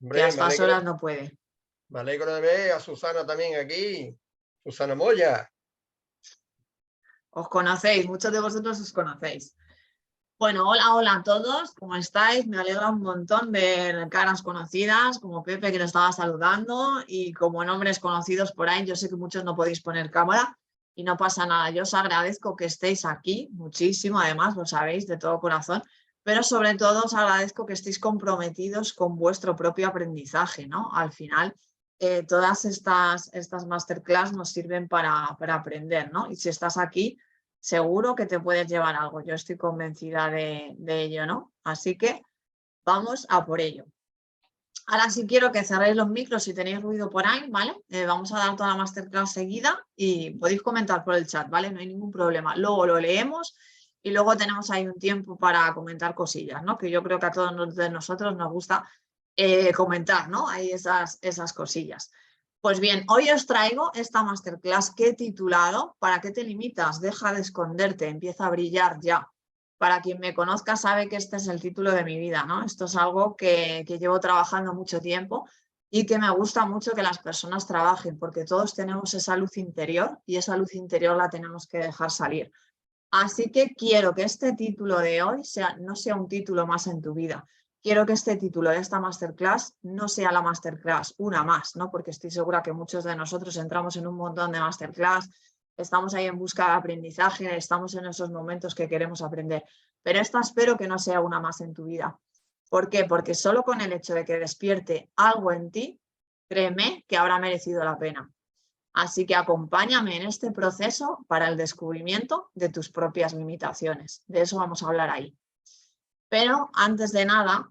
que a Hombre, estas horas no puede. me alegro de ver a Susana también aquí. Susana Moya. Os conocéis, muchos de vosotros os conocéis. Bueno, hola, hola a todos, ¿cómo estáis? Me alegra un montón ver caras conocidas, como Pepe que lo estaba saludando y como nombres conocidos por ahí. Yo sé que muchos no podéis poner cámara y no pasa nada. Yo os agradezco que estéis aquí muchísimo, además lo sabéis de todo corazón, pero sobre todo os agradezco que estéis comprometidos con vuestro propio aprendizaje, ¿no? Al final, todas estas masterclass nos sirven para aprender, ¿no? Y si estás aquí seguro que te puedes llevar algo. Yo estoy convencida de ello, ¿no? Así que vamos a por ello. Ahora sí quiero que cerréis los micros si tenéis ruido por ahí, ¿vale? Vamos a dar toda la masterclass seguida y podéis comentar por el chat, ¿vale? No hay ningún problema. Luego lo leemos y luego tenemos ahí un tiempo para comentar cosillas, ¿no? Que yo creo que a todos de nosotros nos gusta comentar, ¿no? Ahí esas cosillas. Pues bien, hoy os traigo esta masterclass que he titulado ¿Para qué te limitas? Deja de esconderte, empieza a brillar ya. Para quien me conozca sabe que este es el título de mi vida, ¿no? Esto es algo que llevo trabajando mucho tiempo y que me gusta mucho que las personas trabajen, porque todos tenemos esa luz interior y esa luz interior la tenemos que dejar salir. Así que quiero que este título de hoy no sea un título más en tu vida. Quiero que este título de esta masterclass no sea la masterclass, una más, ¿no? Porque estoy segura que muchos de nosotros entramos en un montón de masterclass, estamos ahí en busca de aprendizaje, estamos en esos momentos que queremos aprender. Pero esta espero que no sea una más en tu vida. ¿Por qué? Porque solo con el hecho de que despierte algo en ti, créeme que habrá merecido la pena. Así que acompáñame en este proceso para el descubrimiento de tus propias limitaciones. De eso vamos a hablar ahí. Pero antes de nada,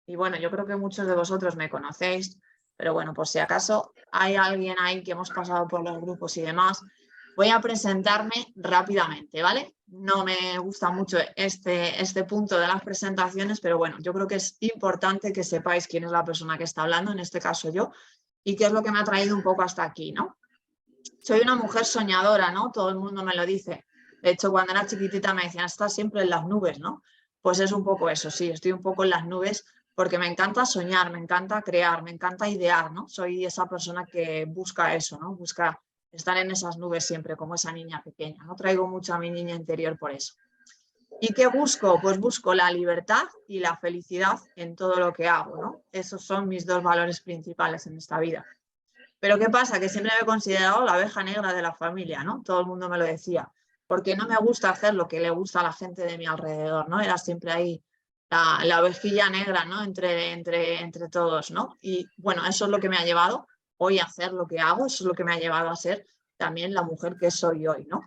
y bueno, yo creo que muchos de vosotros me conocéis, pero bueno, por si acaso hay alguien ahí que hemos pasado por los grupos y demás, voy a presentarme rápidamente, ¿vale? No me gusta mucho este punto de las presentaciones, pero bueno, yo creo que es importante que sepáis quién es la persona que está hablando, en este caso yo, y qué es lo que me ha traído un poco hasta aquí, ¿no? Soy una mujer soñadora, ¿no? Todo el mundo me lo dice. De hecho, cuando era chiquitita me decían, estás siempre en las nubes, ¿no? Pues es un poco eso, sí, estoy un poco en las nubes porque me encanta soñar, me encanta crear, me encanta idear, ¿no? Soy esa persona que busca eso, ¿no? Busca estar en esas nubes siempre, como esa niña pequeña, ¿no? Traigo mucho a mi niña interior por eso. ¿Y qué busco? Pues busco la libertad y la felicidad en todo lo que hago, ¿no? Esos son mis dos valores principales en esta vida. Pero ¿qué pasa? Que siempre me he considerado la oveja negra de la familia, ¿no? Todo el mundo me lo decía, porque no me gusta hacer lo que le gusta a la gente de mi alrededor, ¿no? Era siempre ahí la ovejilla negra, ¿no? Entre todos, ¿no? Y bueno, eso es lo que me ha llevado hoy a hacer lo que hago, eso es lo que me ha llevado a ser también la mujer que soy hoy, ¿no?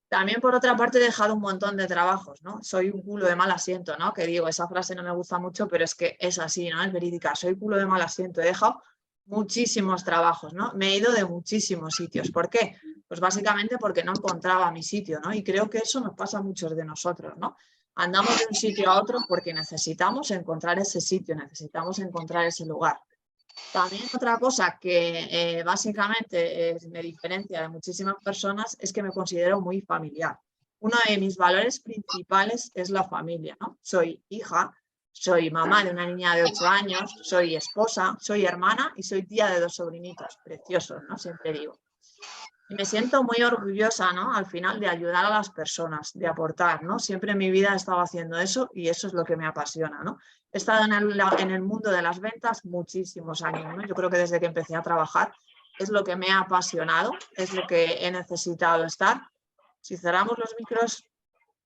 También, por otra parte, he dejado un montón de trabajos, ¿no? Soy un culo de mal asiento, ¿no? Que digo, esa frase no me gusta mucho, pero es que es así, ¿no? Es verídica. Soy culo de mal asiento. He dejado muchísimos trabajos, ¿no? Me he ido de muchísimos sitios. ¿Por qué? Pues básicamente porque no encontraba mi sitio, ¿no? Y creo que eso nos pasa a muchos de nosotros, ¿no? Andamos de un sitio a otro porque necesitamos encontrar ese sitio, necesitamos encontrar ese lugar. También otra cosa que básicamente me diferencia de muchísimas personas es que me considero muy familiar. Uno de mis valores principales es la familia, ¿no? Soy hija, soy mamá de una niña de 8 años, soy esposa, soy hermana y soy tía de 2 sobrinitos, preciosos, ¿no? Siempre digo. Y me siento muy orgullosa, ¿no? Al final de ayudar a las personas, de aportar, ¿no? Siempre en mi vida he estado haciendo eso y eso es lo que me apasiona, ¿no? He estado en el mundo de las ventas muchísimos años, ¿no? Yo creo que desde que empecé a trabajar es lo que me ha apasionado, es lo que he necesitado estar. Si cerramos los micros,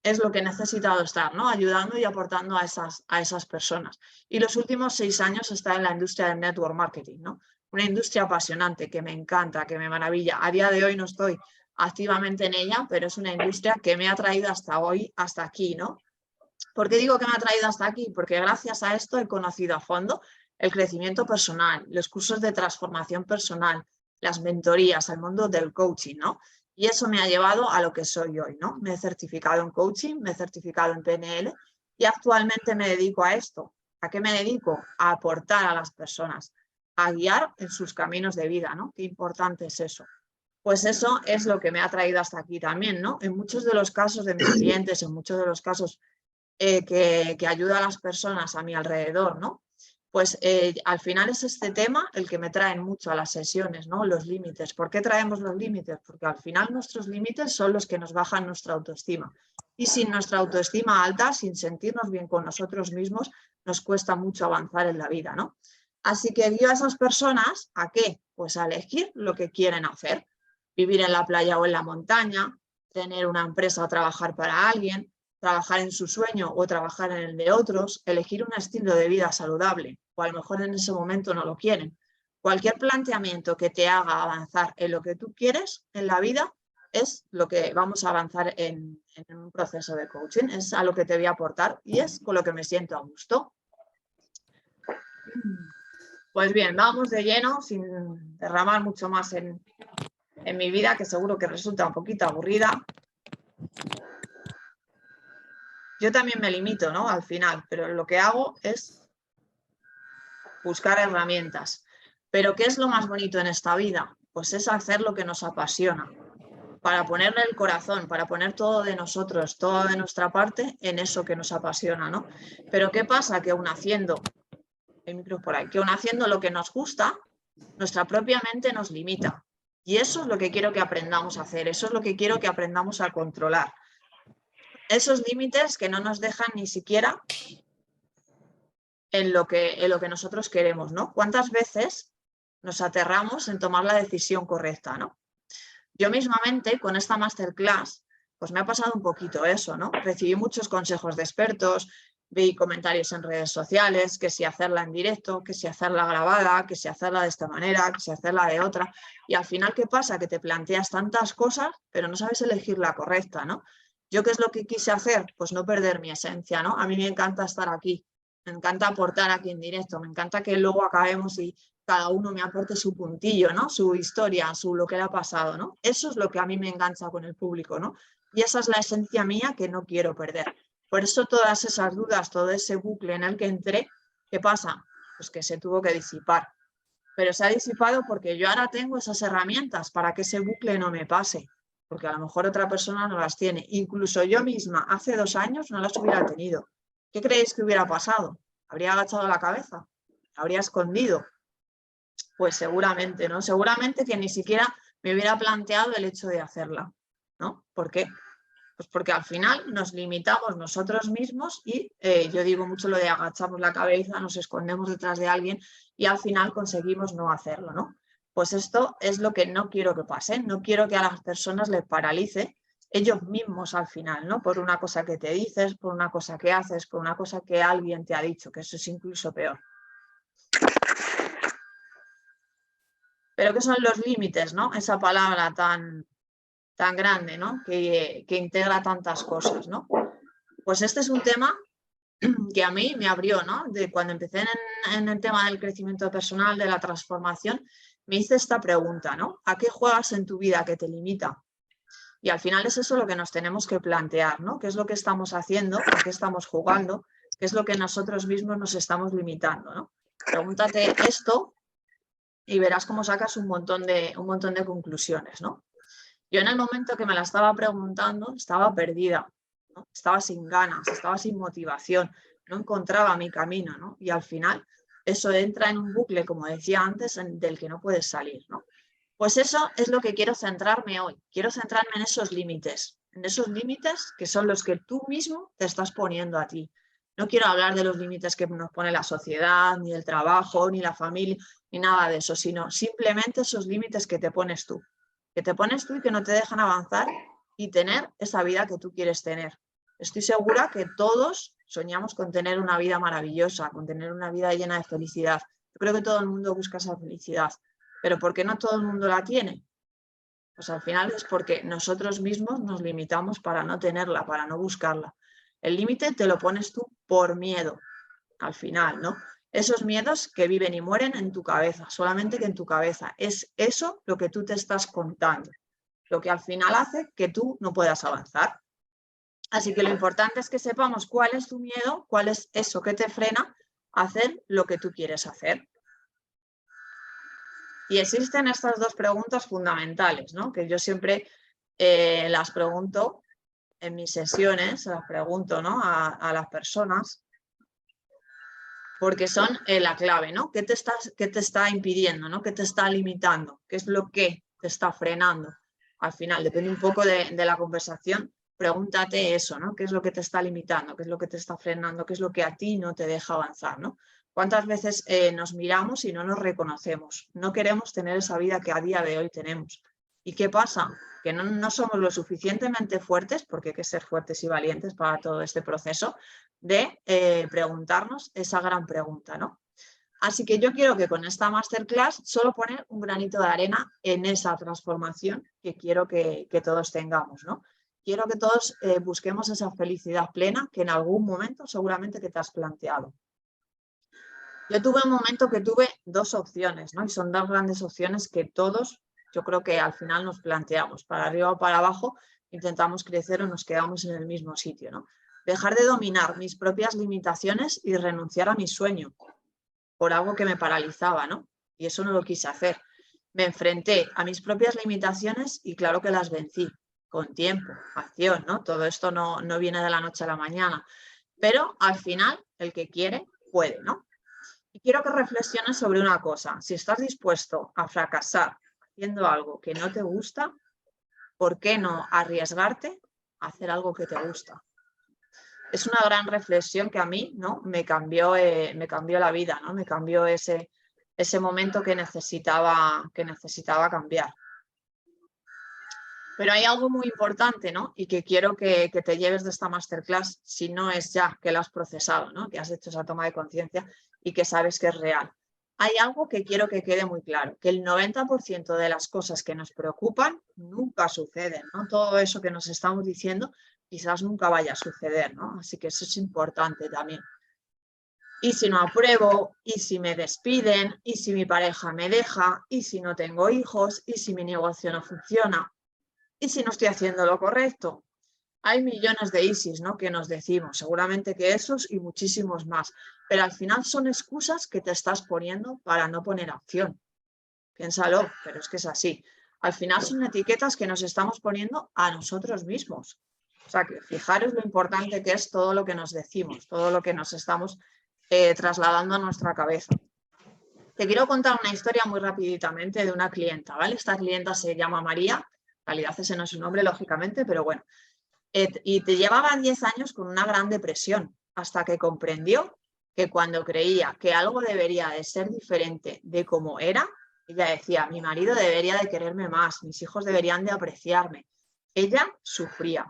es lo que he necesitado estar, ¿no? Ayudando y aportando a esas personas. Y los últimos 6 años he estado en la industria del network marketing, ¿no? Una industria apasionante que me encanta, que me maravilla. A día de hoy no estoy activamente en ella, pero es una industria que me ha traído hasta hoy, hasta aquí, ¿no? ¿Por qué digo que me ha traído hasta aquí? Porque gracias a esto he conocido a fondo el crecimiento personal, los cursos de transformación personal, las mentorías, el mundo del coaching, ¿no? Y eso me ha llevado a lo que soy hoy, ¿no? Me he certificado en coaching, me he certificado en PNL y actualmente me dedico a esto. ¿A qué me dedico? A aportar a las personas, a guiar en sus caminos de vida, ¿no? Qué importante es eso. Pues eso es lo que me ha traído hasta aquí también, ¿no? En muchos de los casos de mis clientes, en muchos de los casos que ayuda a las personas a mi alrededor, ¿no? Pues al final es este tema el que me traen mucho a las sesiones, ¿no? Los límites. ¿Por qué traemos los límites? Porque al final nuestros límites son los que nos bajan nuestra autoestima. Y sin nuestra autoestima alta, sin sentirnos bien con nosotros mismos, nos cuesta mucho avanzar en la vida, ¿no? Así que guío a esas personas ¿a qué? Pues a elegir lo que quieren hacer. Vivir en la playa o en la montaña, tener una empresa o trabajar para alguien, trabajar en su sueño o trabajar en el de otros, elegir un estilo de vida saludable, o a lo mejor en ese momento no lo quieren. Cualquier planteamiento que te haga avanzar en lo que tú quieres en la vida es lo que vamos a avanzar en un proceso de coaching, es a lo que te voy a aportar y es con lo que me siento a gusto. Pues bien, vamos de lleno, sin derramar mucho más en mi vida, que seguro que resulta un poquito aburrida. Yo también me limito, ¿no? Al final, pero lo que hago es buscar herramientas. Pero ¿qué es lo más bonito en esta vida? Pues es hacer lo que nos apasiona, para ponerle el corazón, para poner todo de nosotros, toda de nuestra parte en eso que nos apasiona, ¿no? Pero ¿qué pasa? Que aún haciendo, el micro por ahí, que aún haciendo lo que nos gusta, nuestra propia mente nos limita. Y eso es lo que quiero que aprendamos a hacer, eso es lo que quiero que aprendamos a controlar. Esos límites que no nos dejan ni siquiera en lo que nosotros queremos, ¿no? ¿Cuántas veces nos aterramos en tomar la decisión correcta, ¿no? Yo mismamente con esta masterclass, pues me ha pasado un poquito eso, ¿no? Recibí muchos consejos de expertos, vi comentarios en redes sociales, que si hacerla en directo, que si hacerla grabada, que si hacerla de esta manera, que si hacerla de otra. Y al final, ¿qué pasa? Que te planteas tantas cosas, pero no sabes elegir la correcta, ¿no? ¿Yo qué es lo que quise hacer? Pues no perder mi esencia, ¿no? A mí me encanta estar aquí, me encanta aportar aquí en directo, me encanta que luego acabemos y cada uno me aporte su puntillo, ¿no? Su historia, lo que le ha pasado, ¿no? Eso es lo que a mí me engancha con el público, ¿no? Y esa es la esencia mía que no quiero perder. Por eso todas esas dudas, todo ese bucle en el que entré, ¿qué pasa? Pues que se tuvo que disipar. Pero se ha disipado porque yo ahora tengo esas herramientas para que ese bucle no me pase, porque a lo mejor otra persona no las tiene. Incluso yo misma hace 2 años no las hubiera tenido. ¿Qué creéis que hubiera pasado? ¿Habría agachado la cabeza? ¿Habría escondido? Pues seguramente, ¿no? Seguramente que ni siquiera me hubiera planteado el hecho de hacerla, ¿no? ¿Por qué? Pues porque al final nos limitamos nosotros mismos y yo digo mucho lo de agachamos la cabeza, nos escondemos detrás de alguien y al final conseguimos no hacerlo, ¿no? Pues esto es lo que no quiero que pase, no quiero que a las personas les paralice ellos mismos al final, ¿no? Por una cosa que te dices, por una cosa que haces, por una cosa que alguien te ha dicho, que eso es incluso peor. Pero ¿qué son los límites, no? Esa palabra tan grande, ¿no? Que integra tantas cosas, ¿no? Pues este es un tema que a mí me abrió, ¿no? De cuando empecé en el tema del crecimiento personal, de la transformación, me hice esta pregunta, ¿no? ¿A qué juegas en tu vida que te limita? Y al final es eso lo que nos tenemos que plantear, ¿no? ¿Qué es lo que estamos haciendo? ¿A qué estamos jugando? ¿Qué es lo que nosotros mismos nos estamos limitando, ¿no? Pregúntate esto y verás cómo sacas un montón de conclusiones, ¿no? Yo en el momento que me la estaba preguntando estaba perdida, ¿no? Estaba sin ganas, estaba sin motivación, no encontraba mi camino, ¿no? Y al final eso entra en un bucle, como decía antes, del que no puedes salir, ¿no? Pues eso es lo que quiero centrarme hoy. Quiero centrarme en esos límites que son los que tú mismo te estás poniendo a ti. No quiero hablar de los límites que nos pone la sociedad, ni el trabajo, ni la familia, ni nada de eso, sino simplemente esos límites que te pones tú y que no te dejan avanzar y tener esa vida que tú quieres tener. Estoy segura que todos soñamos con tener una vida maravillosa, con tener una vida llena de felicidad. Yo creo que todo el mundo busca esa felicidad, pero ¿por qué no todo el mundo la tiene? Pues al final es porque nosotros mismos nos limitamos para no tenerla, para no buscarla. El límite te lo pones tú por miedo, al final, ¿no? Esos miedos que viven y mueren en tu cabeza, solamente que en tu cabeza. Es eso lo que tú te estás contando, lo que al final hace que tú no puedas avanzar. Así que lo importante es que sepamos cuál es tu miedo, cuál es eso que te frena a hacer lo que tú quieres hacer. Y existen estas 2 preguntas fundamentales, ¿no? Que yo siempre las pregunto en mis sesiones, las pregunto, ¿no? a las personas. porque son la clave, ¿no? ¿Qué te está impidiendo, ¿no? ¿Qué te está limitando? ¿Qué es lo que te está frenando? Al final, depende un poco de la conversación, pregúntate eso, ¿no? ¿Qué es lo que te está limitando? ¿Qué es lo que te está frenando? ¿Qué es lo que a ti no te deja avanzar, ¿no? ¿Cuántas veces nos miramos y no nos reconocemos? No queremos tener esa vida que a día de hoy tenemos. ¿Y qué pasa? Que no somos lo suficientemente fuertes, porque hay que ser fuertes y valientes para todo este proceso, de preguntarnos esa gran pregunta, ¿no? Así que yo quiero que con esta masterclass solo poner un granito de arena en esa transformación que quiero que todos tengamos, ¿no? Quiero que todos busquemos esa felicidad plena que en algún momento seguramente que te has planteado. Yo tuve un momento que tuve dos opciones, ¿no? Y son dos grandes opciones que todos, yo creo que al final nos planteamos, para arriba o para abajo, intentamos crecer o nos quedamos en el mismo sitio, ¿no? Dejar de dominar mis propias limitaciones y renunciar a mi sueño por algo que me paralizaba, ¿no? Y eso no lo quise hacer. Me enfrenté a mis propias limitaciones y claro que las vencí, con tiempo, acción, ¿no? Todo esto no viene de la noche a la mañana, pero al final el que quiere, puede, ¿no? Y quiero que reflexiones sobre una cosa. Si estás dispuesto a fracasar haciendo algo que no te gusta, ¿por qué no arriesgarte a hacer algo que te gusta? Es una gran reflexión que a mí, ¿no? me cambió la vida, ¿no? Me cambió ese momento que necesitaba cambiar. Pero hay algo muy importante, ¿no? Y que quiero que te lleves de esta masterclass, si no es ya que lo has procesado, ¿no? Que has hecho esa toma de conciencia y que sabes que es real. Hay algo que quiero que quede muy claro, que el 90% de las cosas que nos preocupan nunca suceden, ¿no? Todo eso que nos estamos diciendo quizás nunca vaya a suceder, ¿no? Así que eso es importante también. ¿Y si no apruebo? ¿Y si me despiden? ¿Y si mi pareja me deja? ¿Y si no tengo hijos? ¿Y si mi negocio no funciona? ¿Y si no estoy haciendo lo correcto? Hay millones de ISIS, ¿no? que nos decimos, seguramente que esos y muchísimos más, pero al final son excusas que te estás poniendo para no poner acción. Piénsalo, pero es que es así. Al final son etiquetas que nos estamos poniendo a nosotros mismos. O sea, que fijaros lo importante que es todo lo que nos decimos, todo lo que nos estamos trasladando a nuestra cabeza. Te quiero contar una historia muy rapiditamente de una clienta, ¿vale? Esta clienta se llama María, en realidad ese no es su nombre, lógicamente, pero bueno. Y te llevaba 10 años con una gran depresión, hasta que comprendió que cuando creía que algo debería de ser diferente de como era, ella decía, mi marido debería de quererme más, mis hijos deberían de apreciarme. Ella sufría.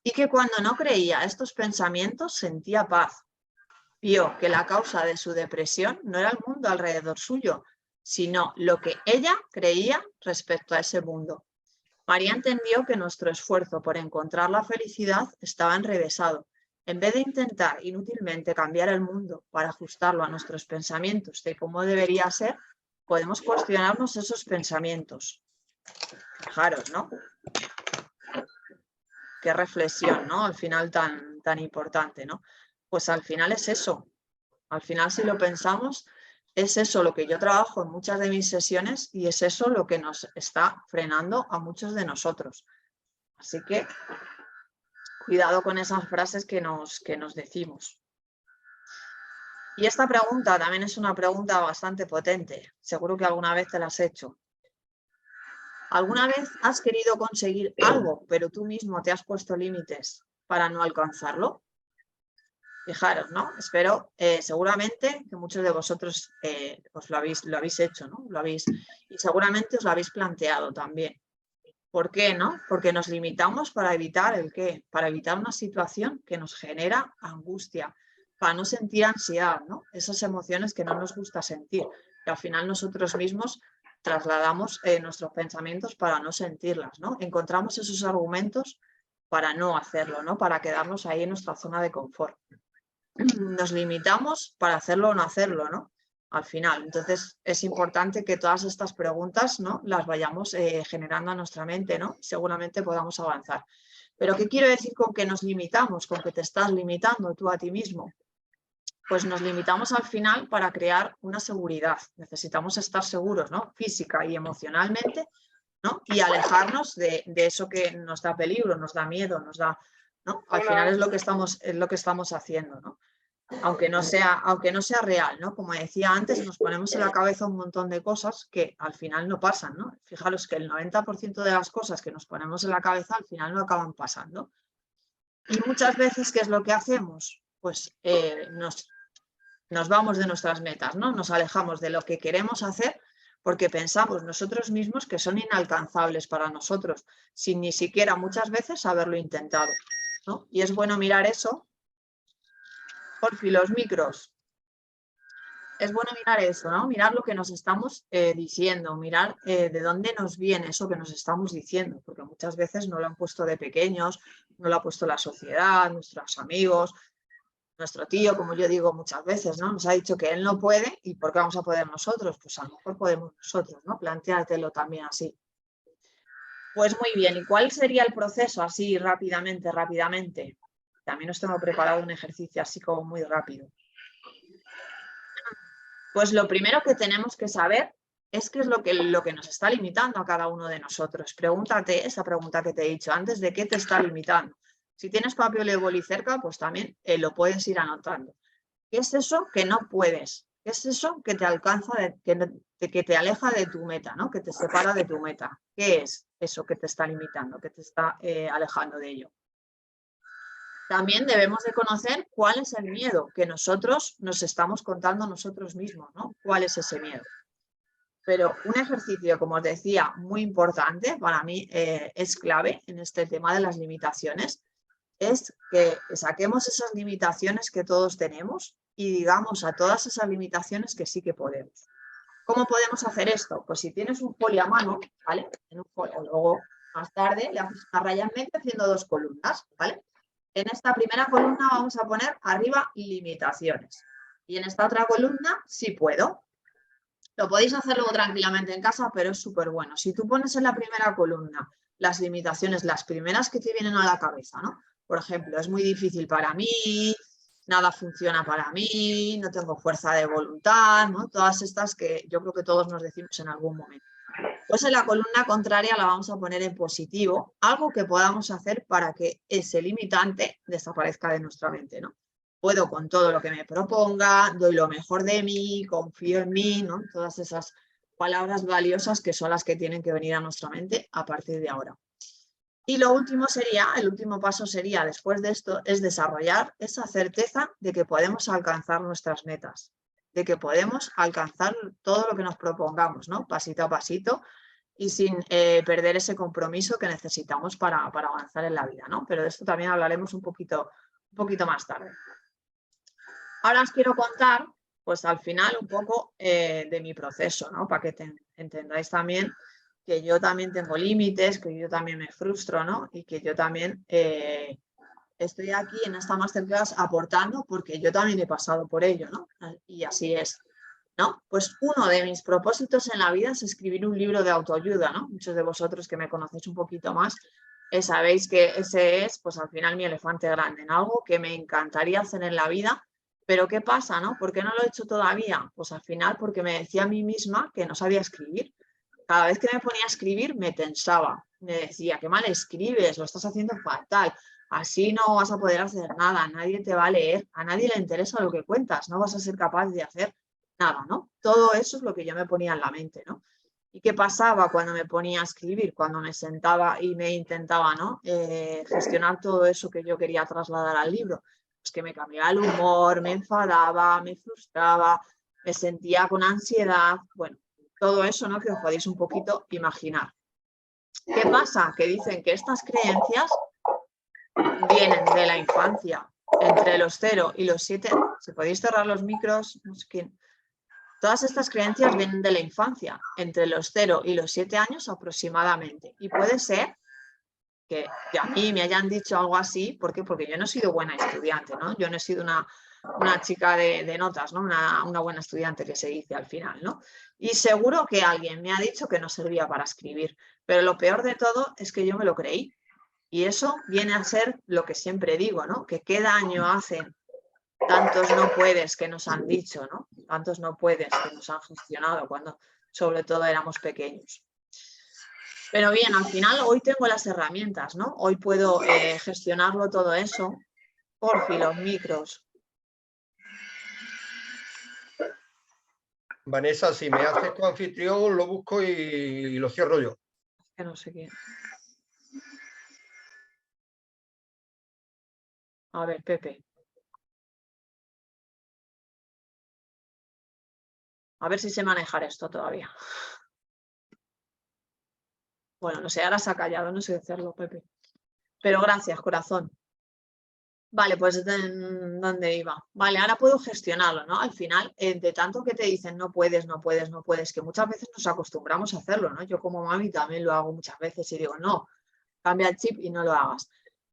Y que cuando no creía estos pensamientos sentía paz. Vio que la causa de su depresión no era el mundo alrededor suyo, sino lo que ella creía respecto a ese mundo. María entendió que nuestro esfuerzo por encontrar la felicidad estaba enrevesado. En vez de intentar inútilmente cambiar el mundo para ajustarlo a nuestros pensamientos de cómo debería ser, podemos cuestionarnos esos pensamientos. Fijaros, ¿no? Qué reflexión, ¿no? Al final tan importante, ¿no? Pues al final es eso. Al final, si lo pensamos, es eso lo que yo trabajo en muchas de mis sesiones y es eso lo que nos está frenando a muchos de nosotros. Así que cuidado con esas frases que nos decimos. Y esta pregunta también es una pregunta bastante potente. Seguro que alguna vez te la has hecho. ¿Alguna vez has querido conseguir algo, pero tú mismo te has puesto límites para no alcanzarlo? Fijaros, ¿no? Espero, seguramente que muchos de vosotros os lo habéis hecho, ¿no? Y seguramente os lo habéis planteado también. ¿Por qué, no? Porque nos limitamos para evitar ¿el qué? Para evitar una situación que nos genera angustia, para no sentir ansiedad, ¿no? Esas emociones que no nos gusta sentir. Y al final nosotros mismos trasladamos nuestros pensamientos para no sentirlas, ¿no? Encontramos esos argumentos para no hacerlo, ¿no? Para quedarnos ahí en nuestra zona de confort. Nos limitamos para hacerlo o no hacerlo, ¿no? Al final. Entonces es importante que todas estas preguntas, ¿no? las vayamos generando en nuestra mente, ¿no? Seguramente podamos avanzar. Pero ¿qué quiero decir con que nos limitamos? Con que te estás limitando tú a ti mismo. Pues nos limitamos al final para crear una seguridad. Necesitamos estar seguros, ¿no? Física y emocionalmente, ¿no? Y alejarnos de eso que nos da peligro, nos da miedo, nos da, ¿no? Al final es lo que estamos haciendo, ¿no? aunque no sea real, ¿no? Como decía antes, nos ponemos en la cabeza un montón de cosas que al final no pasan, ¿no? Fijaros que el 90% de las cosas que nos ponemos en la cabeza al final no acaban pasando. Y muchas veces, ¿qué es lo que hacemos? Pues nos vamos de nuestras metas, ¿no? Nos alejamos de lo que queremos hacer porque pensamos nosotros mismos que son inalcanzables para nosotros, sin ni siquiera muchas veces haberlo intentado, ¿no? Y es bueno mirar eso. Porfi, los micros. Es bueno mirar eso, ¿no? Mirar lo que nos estamos diciendo, mirar de dónde nos viene eso que nos estamos diciendo, porque muchas veces no lo han puesto de pequeños, no lo ha puesto la sociedad, nuestros amigos, nuestro tío, como yo digo muchas veces, ¿no? Nos ha dicho que él no puede y ¿por qué vamos a poder nosotros? Pues a lo mejor podemos nosotros, ¿no? Plantéatelo también así. Pues muy bien, ¿y cuál sería el proceso así rápidamente? También os tengo preparado un ejercicio así como muy rápido. Pues lo primero que tenemos que saber es qué es lo que nos está limitando a cada uno de nosotros. Pregúntate esa pregunta que te he dicho antes, ¿de qué te está limitando? Si tienes papel y boli cerca, pues también lo puedes ir anotando. ¿Qué es eso que no puedes? ¿Qué es eso que te alcanza, que te aleja de tu meta, ¿no? Que te separa de tu meta? ¿Qué es eso que te está limitando, que te está alejando de ello? También debemos de conocer cuál es el miedo que nosotros nos estamos contando nosotros mismos, ¿no? ¿Cuál es ese miedo? Pero un ejercicio, como os decía, muy importante, para mí es clave en este tema de las limitaciones, es que saquemos esas limitaciones que todos tenemos y digamos a todas esas limitaciones que sí que podemos. ¿Cómo podemos hacer esto? Pues si tienes un folio a mano, ¿vale? O luego más tarde le haces una raya en medio haciendo dos columnas, ¿vale? En esta primera columna vamos a poner arriba limitaciones y en esta otra columna sí puedo. Lo podéis hacer luego tranquilamente en casa, pero es súper bueno. Si tú pones en la primera columna las limitaciones, las primeras que te vienen a la cabeza, ¿no? Por ejemplo, es muy difícil para mí, nada funciona para mí, no tengo fuerza de voluntad, ¿no? Todas estas que yo creo que todos nos decimos en algún momento. Pues en la columna contraria la vamos a poner en positivo, algo que podamos hacer para que ese limitante desaparezca de nuestra mente, ¿no? Puedo con todo lo que me proponga, doy lo mejor de mí, confío en mí, ¿no? Todas esas palabras valiosas que son las que tienen que venir a nuestra mente a partir de ahora. Y lo último sería, el último paso sería, después de esto, es desarrollar esa certeza de que podemos alcanzar nuestras metas, de que podemos alcanzar todo lo que nos propongamos, ¿no? Pasito a pasito y sin perder ese compromiso que necesitamos para avanzar en la vida, ¿no? Pero de esto también hablaremos un poquito más tarde. Ahora os quiero contar, pues al final, un poco de mi proceso, ¿no? Para que entendáis también que yo también tengo límites, que yo también me frustro, ¿no? Y que yo también estoy aquí en esta masterclass aportando porque yo también he pasado por ello, ¿no? Y así es, ¿no? Pues uno de mis propósitos en la vida es escribir un libro de autoayuda, ¿no? Muchos de vosotros que me conocéis un poquito más sabéis que ese es, pues al final, mi elefante grande, en algo que me encantaría hacer en la vida. Pero ¿qué pasa, no? ¿Por qué no lo he hecho todavía? Pues al final porque me decía a mí misma que no sabía escribir. Cada vez que me ponía a escribir me tensaba. Me decía, qué mal escribes, lo estás haciendo fatal. Así no vas a poder hacer nada, nadie te va a leer, a nadie le interesa lo que cuentas, no vas a ser capaz de hacer nada, ¿no? Todo eso es lo que yo me ponía en la mente, ¿no? ¿Y qué pasaba cuando me ponía a escribir? Cuando me sentaba y me intentaba, ¿no? Gestionar todo eso que yo quería trasladar al libro. Pues que me cambiaba el humor, me enfadaba, me frustraba, me sentía con ansiedad. Bueno, todo eso, ¿no? Que os podéis un poquito imaginar. ¿Qué pasa? Que dicen que estas creencias vienen de la infancia, entre los 0 y los 7. Si podéis cerrar los micros, no sé quién. Todas estas creencias vienen de la infancia, entre los 0 y los 7 años aproximadamente. Y puede ser que a mí me hayan dicho algo así, ¿por qué? Porque yo no he sido buena estudiante, ¿no? Yo no he sido una chica de notas, ¿no? Una buena estudiante que se dice al final, ¿no? Y seguro que alguien me ha dicho que no servía para escribir, pero lo peor de todo es que yo me lo creí. Y eso viene a ser lo que siempre digo, ¿no? Que qué daño hacen tantos no puedes que nos han dicho, ¿no? Tantos no puedes que nos han gestionado cuando sobre todo éramos pequeños. Pero bien, al final hoy tengo las herramientas, ¿no? Hoy puedo gestionarlo todo eso. Porfi, los micros. Vanessa, si me haces coanfitrión, lo busco y lo cierro yo. Que no sé quién. A ver, Pepe. A ver si sé manejar esto todavía. Bueno, no sé, ahora se ha callado, no sé hacerlo, Pepe. Pero gracias, corazón. Vale, pues ¿dónde iba? Vale, ahora puedo gestionarlo, ¿no? Al final, de tanto que te dicen no puedes, no puedes, no puedes, que muchas veces nos acostumbramos a hacerlo, ¿no? Yo como mami también lo hago muchas veces y digo, no, cambia el chip y no lo hagas.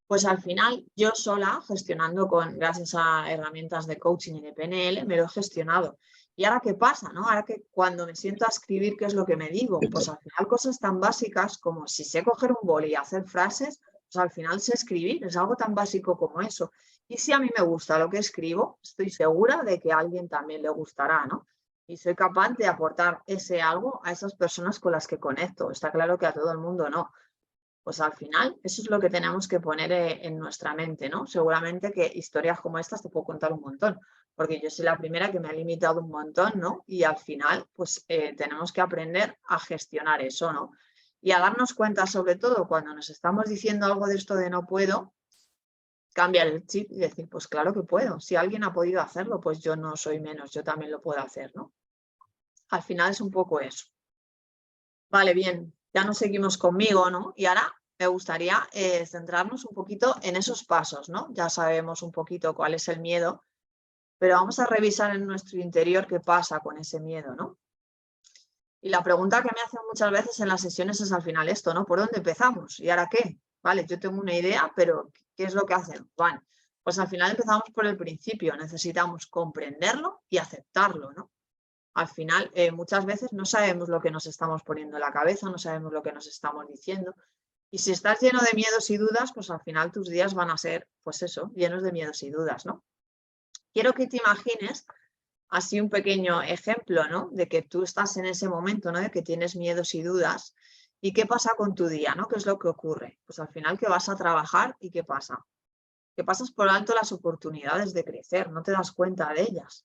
Pues al final, yo sola, gestionando gracias a herramientas de coaching y de PNL, me lo he gestionado. ¿Y ahora qué pasa, no? Ahora que cuando me siento a escribir, ¿qué es lo que me digo? Pues al final cosas tan básicas como si sé coger un boli y hacer frases, pues al final sé escribir, es algo tan básico como eso. Y si a mí me gusta lo que escribo, estoy segura de que a alguien también le gustará, ¿no? Y soy capaz de aportar ese algo a esas personas con las que conecto. Está claro que a todo el mundo no. Pues al final eso es lo que tenemos que poner en nuestra mente, ¿no? Seguramente que historias como estas te puedo contar un montón, porque yo soy la primera que me ha limitado un montón, ¿no? Y al final, pues tenemos que aprender a gestionar eso, ¿no? Y a darnos cuenta, sobre todo, cuando nos estamos diciendo algo de esto de no puedo, cambiar el chip y decir, pues claro que puedo. Si alguien ha podido hacerlo, pues yo no soy menos, yo también lo puedo hacer, ¿no? Al final es un poco eso. Vale, bien, ya nos seguimos conmigo, ¿no? Y ahora me gustaría centrarnos un poquito en esos pasos, ¿no? Ya sabemos un poquito cuál es el miedo, pero vamos a revisar en nuestro interior qué pasa con ese miedo, ¿no? Y la pregunta que me hacen muchas veces en las sesiones es al final esto, ¿no? ¿Por dónde empezamos? ¿Y ahora qué? Vale, yo tengo una idea, pero ¿qué es lo que hacen? Bueno, pues al final empezamos por el principio, necesitamos comprenderlo y aceptarlo, ¿no? Al final, muchas veces no sabemos lo que nos estamos poniendo en la cabeza, no sabemos lo que nos estamos diciendo. Y si estás lleno de miedos y dudas, pues al final tus días van a ser, pues eso, llenos de miedos y dudas, ¿no? Quiero que te imagines así un pequeño ejemplo, ¿no? De que tú estás en ese momento, ¿no? De que tienes miedos y dudas. ¿Y qué pasa con tu día, ¿no? ¿Qué es lo que ocurre? Pues al final que vas a trabajar y ¿qué pasa? Que pasas por alto las oportunidades de crecer, no te das cuenta de ellas.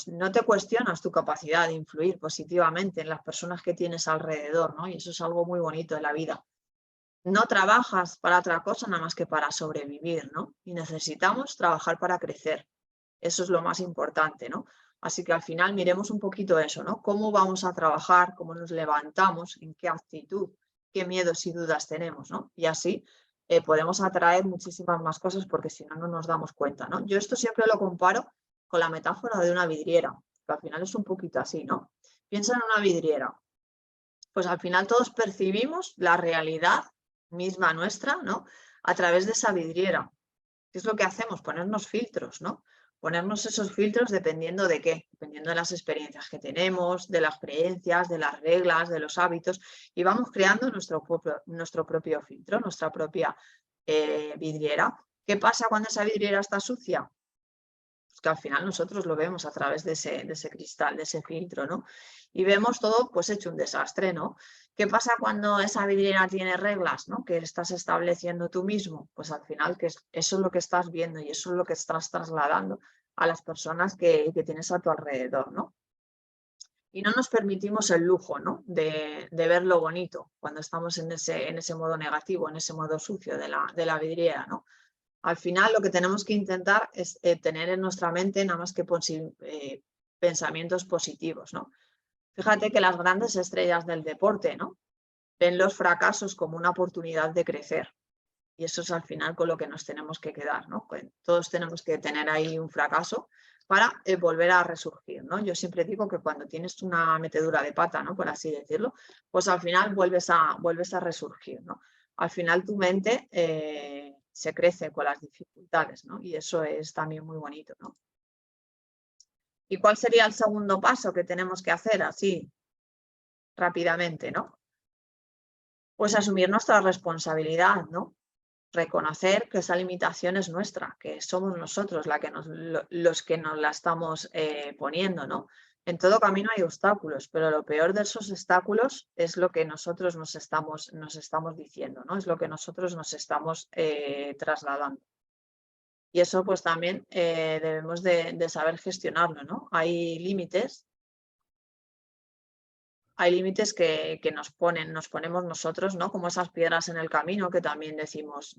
No te cuestionas tu capacidad de influir positivamente en las personas que tienes alrededor, ¿no? Y eso es algo muy bonito de la vida. No trabajas para otra cosa nada más que para sobrevivir, ¿no? Y necesitamos trabajar para crecer. Eso es lo más importante, ¿no? Así que al final miremos un poquito eso, ¿no? Cómo vamos a trabajar, cómo nos levantamos, en qué actitud, qué miedos y dudas tenemos, ¿no? Y así podemos atraer muchísimas más cosas porque si no, no nos damos cuenta, ¿no? Yo esto siempre lo comparo con la metáfora de una vidriera, que al final es un poquito así, ¿no? Piensa en una vidriera. Pues al final todos percibimos la realidad misma nuestra, ¿no? A través de esa vidriera. ¿Qué es lo que hacemos? Ponernos filtros, ¿no? Ponernos esos filtros dependiendo de qué, dependiendo de las experiencias que tenemos, de las creencias, de las reglas, de los hábitos, y vamos creando nuestro propio filtro, nuestra propia vidriera. ¿Qué pasa cuando esa vidriera está sucia? Pues que al final nosotros lo vemos a través de ese cristal, de ese filtro, ¿no? Y vemos todo pues hecho un desastre, ¿no? ¿Qué pasa cuando esa vidriera tiene reglas, ¿no? Que estás estableciendo tú mismo? Pues al final eso es lo que estás viendo y eso es lo que estás trasladando a las personas que tienes a tu alrededor, ¿no? Y no nos permitimos el lujo, ¿no? De ver lo bonito cuando estamos en ese modo negativo, en ese modo sucio de la vidriera, ¿no? Al final lo que tenemos que intentar es tener en nuestra mente nada más que pensamientos positivos, ¿no? Fíjate que las grandes estrellas del deporte, ¿no? Ven los fracasos como una oportunidad de crecer. Y eso es al final con lo que nos tenemos que quedar, ¿no? Pues todos tenemos que tener ahí un fracaso para volver a resurgir, ¿no? Yo siempre digo que cuando tienes una metedura de pata, ¿no? Por así decirlo, pues al final vuelves a resurgir, ¿no? Al final tu mente se crece con las dificultades, ¿no? Y eso es también muy bonito, ¿no? ¿Y cuál sería el segundo paso que tenemos que hacer así rápidamente, ¿no? Pues asumir nuestra responsabilidad, ¿no? Reconocer que esa limitación es nuestra, que somos nosotros los que nos la estamos poniendo, ¿no? En todo camino hay obstáculos, pero lo peor de esos obstáculos es lo que nosotros nos estamos diciendo, ¿no? Es lo que nosotros nos estamos trasladando. Y eso pues también debemos de saber gestionarlo, ¿no? Hay límites hay límites que nos ponemos nosotros, ¿no? Como esas piedras en el camino que también decimos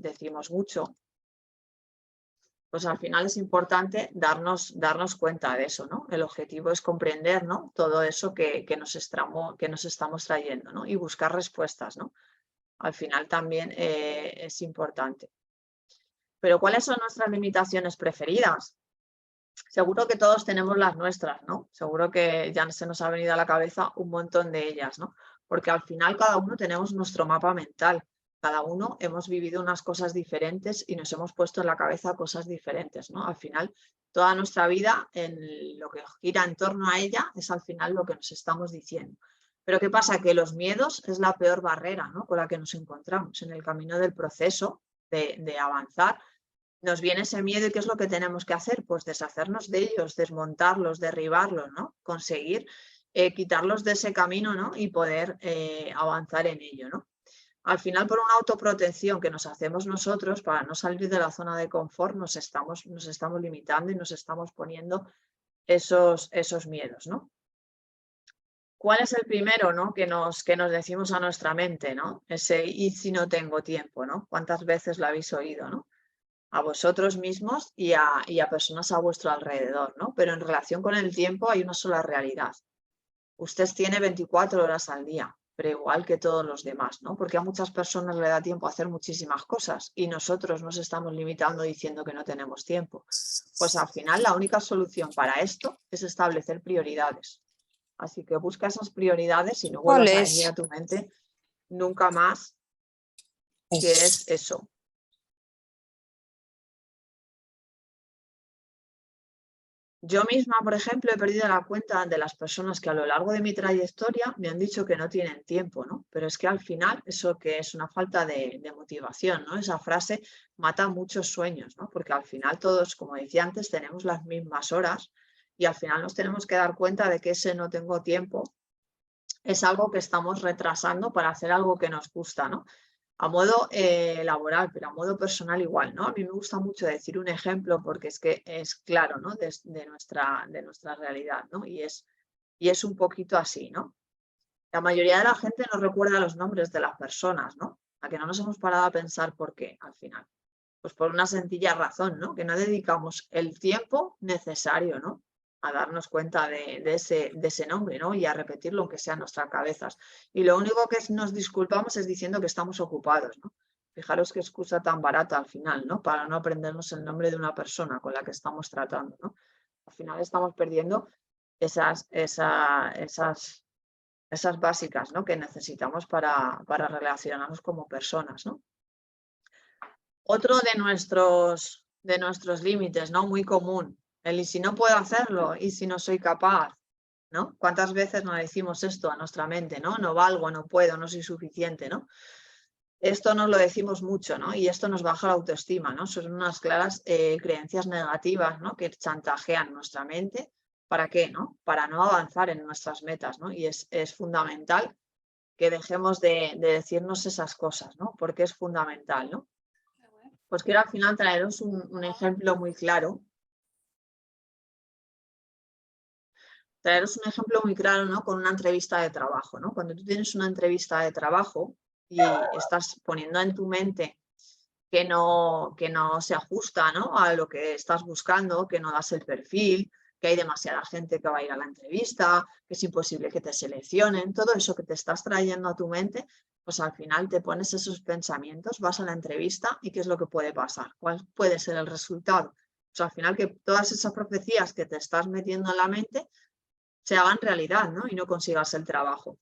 mucho. Pues al final es importante darnos cuenta de eso, ¿no? El objetivo es comprender, ¿no? Todo eso que nos estamos trayendo, ¿no? Y buscar respuestas, ¿no? Al final también es importante. Pero ¿cuáles son nuestras limitaciones preferidas? Seguro que todos tenemos las nuestras, ¿no? Seguro que ya se nos ha venido a la cabeza un montón de ellas, ¿no? Porque al final cada uno tenemos nuestro mapa mental. Cada uno hemos vivido unas cosas diferentes y nos hemos puesto en la cabeza cosas diferentes, ¿no? Al final, toda nuestra vida, en lo que gira en torno a ella, es al final lo que nos estamos diciendo. Pero ¿qué pasa? Que los miedos es la peor barrera, ¿no? Con la que nos encontramos en el camino del proceso de avanzar. Nos viene ese miedo y ¿qué es lo que tenemos que hacer? Pues deshacernos de ellos, desmontarlos, derribarlos, ¿no? Conseguir quitarlos de ese camino, ¿no? Y poder avanzar en ello, ¿no? Al final, por una autoprotección que nos hacemos nosotros para no salir de la zona de confort, nos estamos limitando y nos estamos poniendo esos miedos, ¿no? ¿Cuál es el primero, ¿no? que nos decimos a nuestra mente, ¿no? Ese ¿y si no tengo tiempo, ¿no? ¿Cuántas veces lo habéis oído, ¿no? A vosotros mismos y a personas a vuestro alrededor, ¿no? Pero en relación con el tiempo hay una sola realidad. Usted tiene 24 horas al día, pero igual que todos los demás, ¿no? Porque a muchas personas le da tiempo a hacer muchísimas cosas y nosotros nos estamos limitando diciendo que no tenemos tiempo. Pues al final la única solución para esto es establecer prioridades. Así que busca esas prioridades y no vuelvas a decir a tu mente nunca más que es eso. Yo misma, por ejemplo, he perdido la cuenta de las personas que a lo largo de mi trayectoria me han dicho que no tienen tiempo, ¿no? Pero es que al final eso que es una falta de motivación, ¿no? Esa frase mata muchos sueños, ¿no? Porque al final todos, como decía antes, tenemos las mismas horas y al final nos tenemos que dar cuenta de que ese no tengo tiempo es algo que estamos retrasando para hacer algo que nos gusta, ¿no? A modo laboral, pero a modo personal igual, ¿no? A mí me gusta mucho decir un ejemplo porque es que es claro, ¿no? De nuestra realidad, ¿no? Y es un poquito así, ¿no? La mayoría de la gente no recuerda los nombres de las personas, ¿no? A que no nos hemos parado a pensar por qué al final. Pues por una sencilla razón, ¿no? Que no dedicamos el tiempo necesario, ¿no? A darnos cuenta de ese nombre, ¿no? Y a repetirlo aunque sea en nuestras cabezas. Y lo único que nos disculpamos es diciendo que estamos ocupados, ¿no? Fijaros qué excusa tan barata al final, ¿no? Para no aprendernos el nombre de una persona con la que estamos tratando, ¿no? Al final estamos perdiendo esas básicas, ¿no? Que necesitamos para relacionarnos como personas, ¿no? Otro de nuestros límites, ¿no? Muy común. El y si no puedo hacerlo, y si no soy capaz, ¿no? ¿Cuántas veces nos decimos esto a nuestra mente, ¿no? No valgo, no puedo, no soy suficiente, ¿no? Esto nos lo decimos mucho, ¿no? Y esto nos baja la autoestima, ¿no? Son unas claras creencias negativas, ¿no? Que chantajean nuestra mente. ¿Para qué, no? Para no avanzar en nuestras metas, ¿no? Y es fundamental que dejemos de decirnos esas cosas, ¿no? Porque es fundamental, ¿no? Pues quiero al final traeros un ejemplo muy claro. Traeros un ejemplo muy claro, ¿no? Con una entrevista de trabajo, ¿no? Cuando tú tienes una entrevista de trabajo y estás poniendo en tu mente que no se ajusta, ¿no? A lo que estás buscando, que no das el perfil, que hay demasiada gente que va a ir a la entrevista, que es imposible que te seleccionen, todo eso que te estás trayendo a tu mente, pues al final te pones esos pensamientos, vas a la entrevista y ¿qué es lo que puede pasar? ¿Cuál puede ser el resultado? Pues al final que todas esas profecías que te estás metiendo en la mente se hagan realidad, ¿no? Y no consigas el trabajo.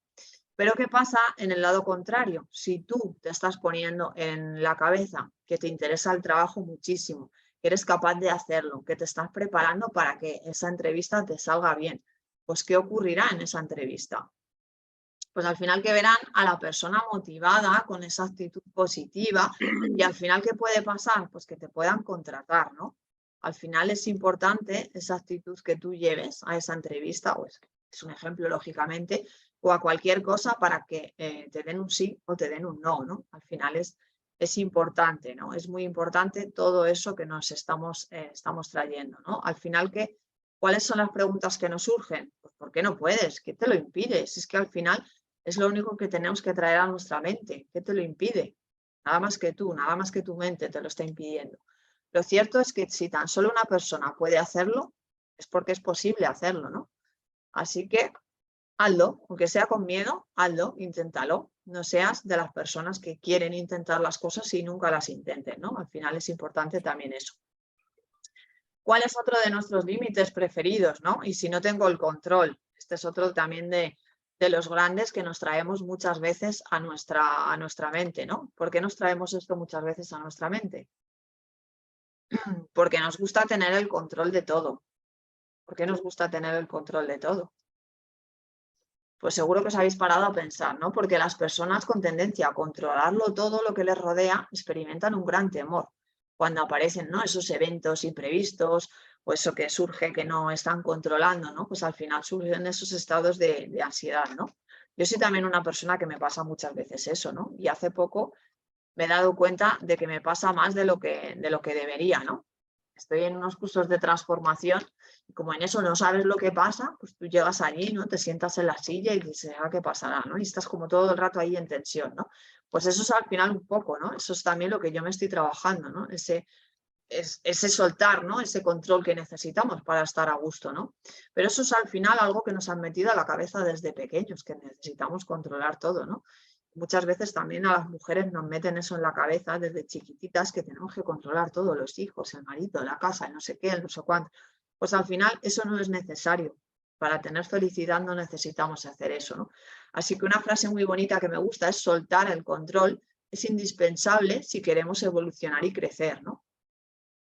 Pero ¿qué pasa en el lado contrario? Si tú te estás poniendo en la cabeza que te interesa el trabajo muchísimo, que eres capaz de hacerlo, que te estás preparando para que esa entrevista te salga bien, pues ¿qué ocurrirá en esa entrevista? Pues al final que verán a la persona motivada, con esa actitud positiva y al final ¿qué puede pasar? Pues que te puedan contratar, ¿no? Al final es importante esa actitud que tú lleves a esa entrevista, o es un ejemplo lógicamente, o a cualquier cosa para que te den un sí o te den un no, ¿no? Al final es importante, ¿no? Es muy importante todo eso que nos estamos trayendo, ¿no? Al final que ¿Cuáles son las preguntas que nos surgen? Pues ¿por qué no puedes? ¿Qué te lo impide? Si es que al final es lo único que tenemos que traer a nuestra mente. ¿Qué te lo impide? Nada más que tú, nada más que tu mente te lo está impidiendo. Lo cierto es que si tan solo una persona puede hacerlo, es porque es posible hacerlo, ¿no? Así que hazlo, aunque sea con miedo, hazlo, inténtalo. No seas de las personas que quieren intentar las cosas y nunca las intenten, ¿no? Al final es importante también eso. ¿Cuál es otro de nuestros límites preferidos, ¿no? Y si no tengo el control, este es otro también de los grandes que nos traemos muchas veces a nuestra mente, ¿no? ¿Por qué nos traemos esto muchas veces a nuestra mente? Porque nos gusta tener el control de todo. ¿Por qué nos gusta tener el control de todo? Pues seguro que os habéis parado a pensar, ¿no? Porque las personas con tendencia a controlarlo todo lo que les rodea experimentan un gran temor cuando aparecen, ¿no? Esos eventos imprevistos o eso que surge que no están controlando, ¿no? Pues al final surgen esos estados de ansiedad, ¿no? Yo soy también una persona que me pasa muchas veces eso, ¿no? Y hace poco me he dado cuenta de que me pasa más de lo que debería, ¿no? Estoy en unos cursos de transformación y como en eso no sabes lo que pasa, pues tú llegas allí, ¿no? Te sientas en la silla y dices, ¿qué pasará? ¿No? Y estás como todo el rato ahí en tensión, ¿no? Pues eso es al final un poco, ¿no? Eso es también lo que yo me estoy trabajando, ¿no? Ese soltar, ¿no? Ese control que necesitamos para estar a gusto, ¿no? Pero eso es al final algo que nos han metido a la cabeza desde pequeños, que necesitamos controlar todo, ¿no? Muchas veces también a las mujeres nos meten eso en la cabeza desde chiquititas, que tenemos que controlar todo, los hijos, el marido, la casa, el no sé qué, el no sé cuánto. Pues al final eso no es necesario. Para tener felicidad no necesitamos hacer eso, ¿no? Así que una frase muy bonita que me gusta es soltar el control. Es indispensable si queremos evolucionar y crecer, ¿no?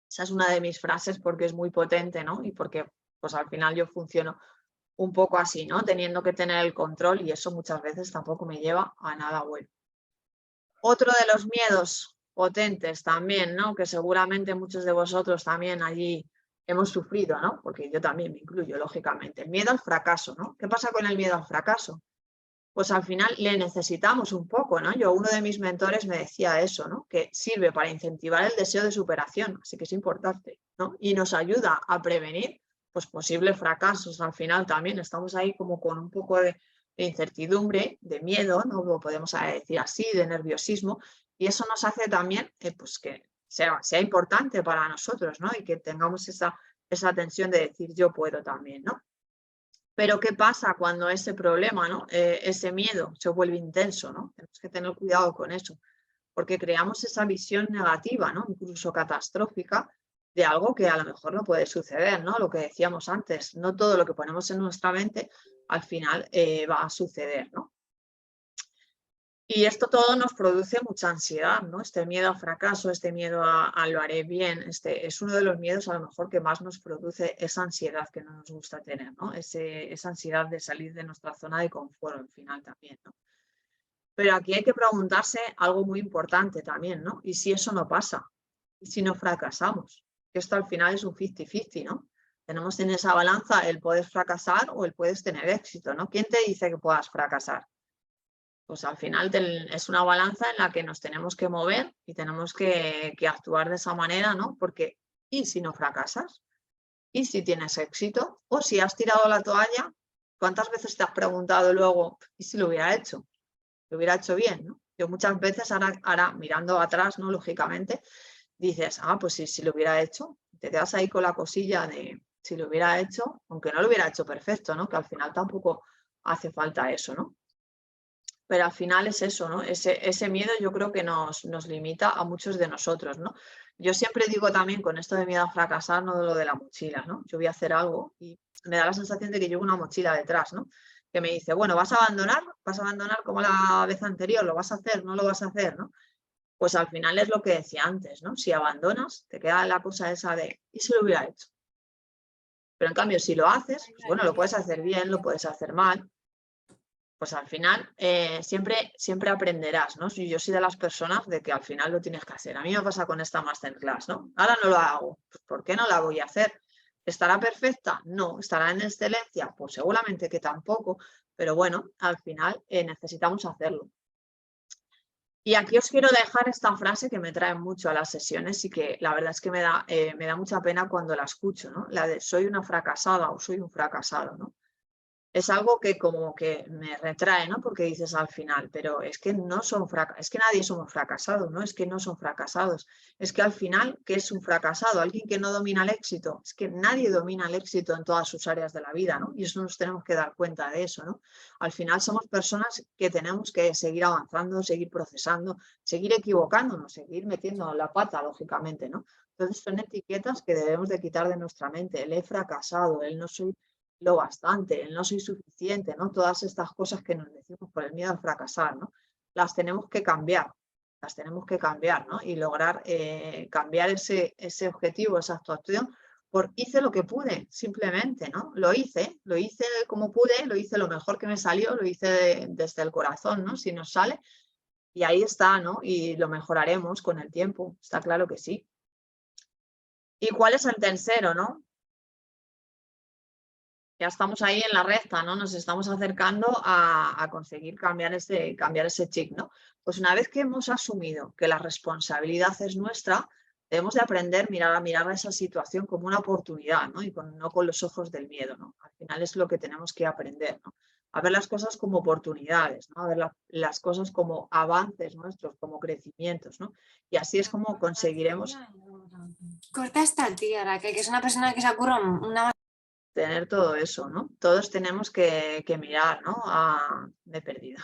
Esa es una de mis frases porque es muy potente, ¿no? Y porque pues al final yo funciono un poco así, ¿no? Teniendo que tener el control y eso muchas veces tampoco me lleva a nada bueno. Otro de los miedos potentes también, ¿no? Que seguramente muchos de vosotros también allí hemos sufrido, ¿no? Porque yo también me incluyo, lógicamente. El miedo al fracaso, ¿no? ¿Qué pasa con el miedo al fracaso? Pues al final le necesitamos un poco, ¿no? Uno de mis mentores me decía eso, ¿no? Que sirve para incentivar el deseo de superación, así que es importante, ¿no? Y nos ayuda a prevenir, pues, posibles fracasos. Al final también estamos ahí como con un poco de incertidumbre, de miedo, ¿no? Lo podemos decir así, de nerviosismo, y eso nos hace también, pues, que sea importante para nosotros, ¿no? Y que tengamos esa tensión de decir yo puedo también, ¿no? Pero ¿qué pasa cuando ese problema, ¿no? Ese miedo se vuelve intenso, ¿no? Tenemos que tener cuidado con eso, porque creamos esa visión negativa, ¿no? Incluso catastrófica de algo que a lo mejor no puede suceder, ¿no? Lo que decíamos antes, no todo lo que ponemos en nuestra mente al final va a suceder, ¿no? Y esto todo nos produce mucha ansiedad, ¿no? Este miedo al fracaso, este miedo a lo haré bien, este es uno de los miedos a lo mejor que más nos produce esa ansiedad que no nos gusta tener, ¿no? Esa ansiedad de salir de nuestra zona de confort al final también, ¿no? Pero aquí hay que preguntarse algo muy importante también, ¿no? ¿Y si eso no pasa? ¿Y si no fracasamos? Que esto al final es un 50-50, ¿no? Tenemos en esa balanza el puedes fracasar o el puedes tener éxito, ¿no? ¿Quién te dice que puedas fracasar? Pues al final es una balanza en la que nos tenemos que mover y tenemos que actuar de esa manera, ¿no? Porque, ¿y si no fracasas? ¿Y si tienes éxito? O si has tirado la toalla, ¿cuántas veces te has preguntado luego, ¿y si lo hubiera hecho? Lo hubiera hecho bien, ¿no? Yo muchas veces ahora mirando atrás, ¿no? Lógicamente, dices, pues si lo hubiera hecho, te quedas ahí con la cosilla de si lo hubiera hecho, aunque no lo hubiera hecho perfecto, ¿no? Que al final tampoco hace falta eso, ¿no? Pero al final es eso, ¿no? Ese miedo yo creo que nos limita a muchos de nosotros, ¿no? Yo siempre digo también con esto de miedo a fracasar, no de lo de la mochila, ¿no? Yo voy a hacer algo y me da la sensación de que llevo una mochila detrás, ¿no? Que me dice, bueno, ¿vas a abandonar? ¿Vas a abandonar como la vez anterior? ¿Lo vas a hacer? ¿No lo vas a hacer? ¿No? Pues al final es lo que decía antes, ¿no? Si abandonas, te queda la cosa esa de, ¿y si lo hubiera hecho? Pero en cambio, si lo haces, pues bueno, lo puedes hacer bien, lo puedes hacer mal, pues al final siempre aprenderás, ¿no? Yo soy de las personas de que al final lo tienes que hacer. A mí me pasa con esta masterclass, ¿no? Ahora no lo hago. Pues ¿por qué no la voy a hacer? ¿Estará perfecta? No. ¿Estará en excelencia? Pues seguramente que tampoco, pero bueno, al final necesitamos hacerlo. Y aquí os quiero dejar esta frase que me trae mucho a las sesiones y que la verdad es que me da mucha pena cuando la escucho, ¿no? La de soy una fracasada o soy un fracasado, ¿no? Es algo que como que me retrae, ¿no? Porque dices al final, pero es que no son es que nadie somos fracasados, ¿no? Es que no son fracasados. Es que al final, ¿qué es un fracasado? Alguien que no domina el éxito. Es que nadie domina el éxito en todas sus áreas de la vida, ¿no? Y eso nos tenemos que dar cuenta de eso, ¿no? Al final somos personas que tenemos que seguir avanzando, seguir procesando, seguir equivocándonos, seguir metiendo la pata, lógicamente, ¿no? Entonces son etiquetas que debemos de quitar de nuestra mente. El he fracasado, el no soy lo bastante, el no soy suficiente, ¿no? Todas estas cosas que nos decimos por el miedo al fracasar, ¿no? Las tenemos que cambiar, ¿no? Y lograr cambiar ese objetivo, esa actuación, por hice lo que pude, simplemente, ¿no? Lo hice como pude, lo hice lo mejor que me salió, lo hice desde el corazón, ¿no? Si nos sale, y ahí está, ¿no? Y lo mejoraremos con el tiempo, está claro que sí. ¿Y cuál es el tercero, no? Ya estamos ahí en la recta, ¿no? Nos estamos acercando a conseguir cambiar ese chip, ¿no? Pues una vez que hemos asumido que la responsabilidad es nuestra, debemos de aprender a mirar a esa situación como una oportunidad, ¿no? Y no con los ojos del miedo, ¿no? Al final es lo que tenemos que aprender, ¿no? A ver las cosas como oportunidades, ¿no? A ver las cosas como avances nuestros, como crecimientos, ¿no? Y así es como conseguiremos Corta esta tía, Raquel, que es una persona que se ocurre una... tener todo eso, ¿no? Todos tenemos que mirar, ¿no? Me he perdido.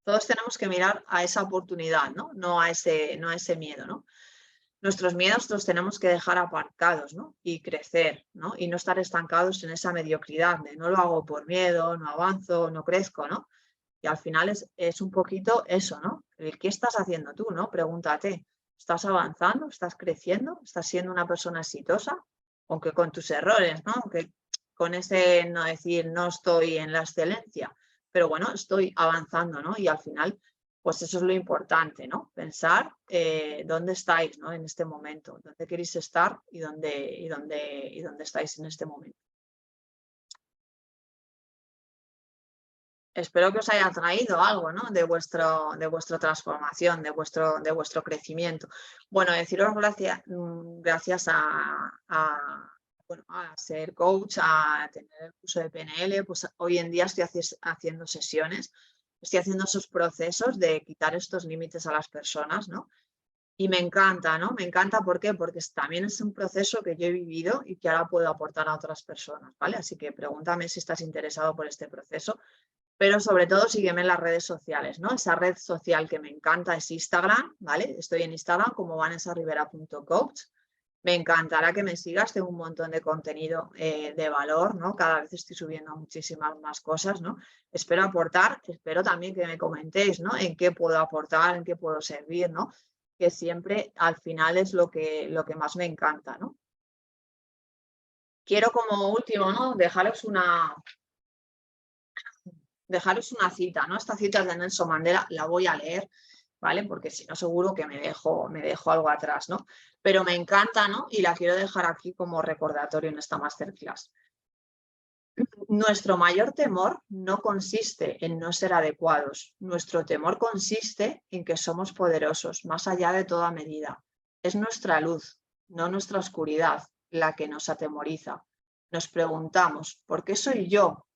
Todos tenemos que mirar a esa oportunidad, ¿no? No a ese miedo, ¿no? Nuestros miedos los tenemos que dejar aparcados, ¿no? Y crecer, ¿no? Y no estar estancados en esa mediocridad de no lo hago por miedo, no avanzo, no crezco, ¿no? Y al final es un poquito eso, ¿no? ¿Qué estás haciendo tú, no? Pregúntate, ¿estás avanzando? ¿Estás creciendo? ¿Estás siendo una persona exitosa? Aunque con tus errores, ¿no? Aunque con ese no decir no estoy en la excelencia, pero bueno, estoy avanzando, ¿no? Y al final, pues eso es lo importante, ¿no? Pensar dónde estáis, ¿no? En este momento, dónde queréis estar y dónde estáis en este momento. Espero que os haya traído algo, ¿no? de vuestra transformación, de vuestro crecimiento. Bueno, deciros gracias a ser coach, a tener el curso de PNL, pues hoy en día estoy haciendo sesiones, estoy haciendo esos procesos de quitar estos límites a las personas, ¿no? Y me encanta, ¿no? Me encanta, ¿por qué? Porque también es un proceso que yo he vivido y que ahora puedo aportar a otras personas, ¿vale? Así que pregúntame si estás interesado por este proceso. Pero sobre todo sígueme en las redes sociales, ¿no? Esa red social que me encanta es Instagram, ¿vale? Estoy en Instagram como vanessarivera.coach. Me encantará que me sigas, tengo un montón de contenido de valor, ¿no? Cada vez estoy subiendo muchísimas más cosas, ¿no? Espero aportar, espero también que me comentéis, ¿no? En qué puedo aportar, en qué puedo servir, ¿no? Que siempre al final es lo que más me encanta, ¿no? Quiero como último, ¿no? Dejaros una cita, ¿no? Esta cita es de Nelson Mandela, la voy a leer, ¿vale? Porque si no seguro que me dejo algo atrás, ¿no? Pero me encanta, ¿no? Y la quiero dejar aquí como recordatorio en esta masterclass. Nuestro mayor temor no consiste en no ser adecuados. Nuestro temor consiste en que somos poderosos, más allá de toda medida. Es nuestra luz, no nuestra oscuridad, la que nos atemoriza. Nos preguntamos, ¿por qué soy yo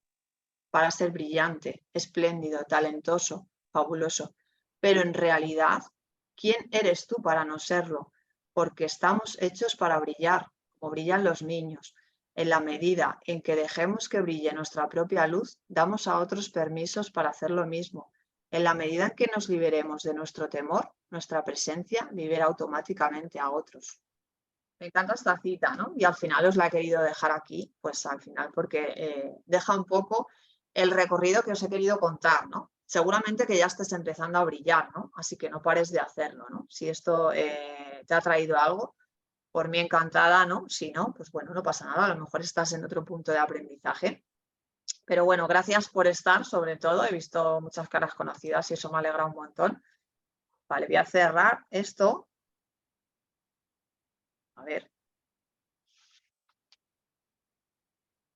para ser brillante, espléndido, talentoso, fabuloso? Pero en realidad, ¿quién eres tú para no serlo? Porque estamos hechos para brillar, como brillan los niños. En la medida en que dejemos que brille nuestra propia luz, damos a otros permisos para hacer lo mismo. En la medida en que nos liberemos de nuestro temor, nuestra presencia libera automáticamente a otros. Me encanta esta cita, ¿no? Y al final os la he querido dejar aquí, pues al final, porque deja un poco el recorrido que os he querido contar, ¿no? Seguramente que ya estés empezando a brillar, ¿no? Así que no pares de hacerlo, ¿no? Si esto te ha traído algo, por mí encantada, ¿no? Si no, pues bueno, no pasa nada, a lo mejor estás en otro punto de aprendizaje. Pero bueno, gracias por estar, sobre todo. He visto muchas caras conocidas y eso me alegra un montón. Vale, voy a cerrar esto. A ver.